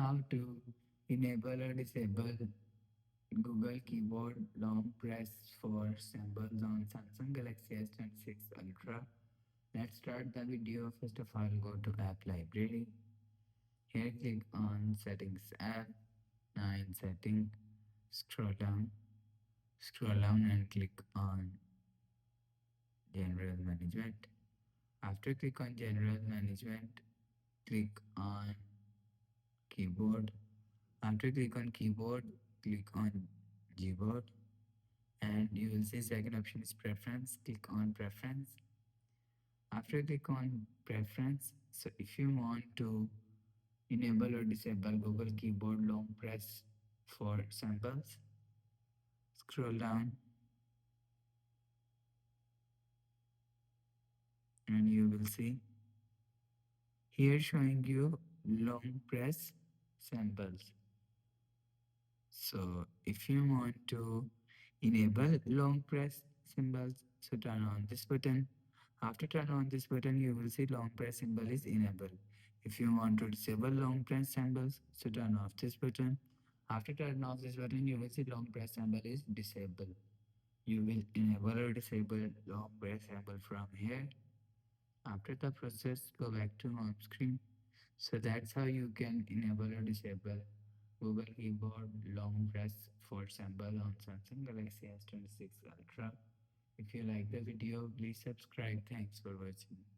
how to enable or disable Google Keyboard long press for symbols on Samsung Galaxy S26 Ultra. Let's start the video. First of all, go to App Library. Here, click on Settings app, 9 Setting, scroll down and click on General Management. After click on General Management, click on Keyboard. After click on Keyboard, click on Gboard, and you will see second option is Preference. Click on Preference. After click on Preference, so if you want to enable or disable Google Keyboard long press for samples, scroll down and you will see here showing you long press samples. So if you want to enable long press symbols, so turn on this button. After turn on this button, you will see long press symbol is enabled. If you want to disable long press symbols, so turn off this button. After turn off this button, you will see long press symbol is disabled. You will enable or disable long press symbol from here. After the process, go back to home screen. So that's how you can enable or disable Google Keyboard long press for sample on Samsung Galaxy S26 Ultra. If you like the video, please subscribe. Thanks for watching.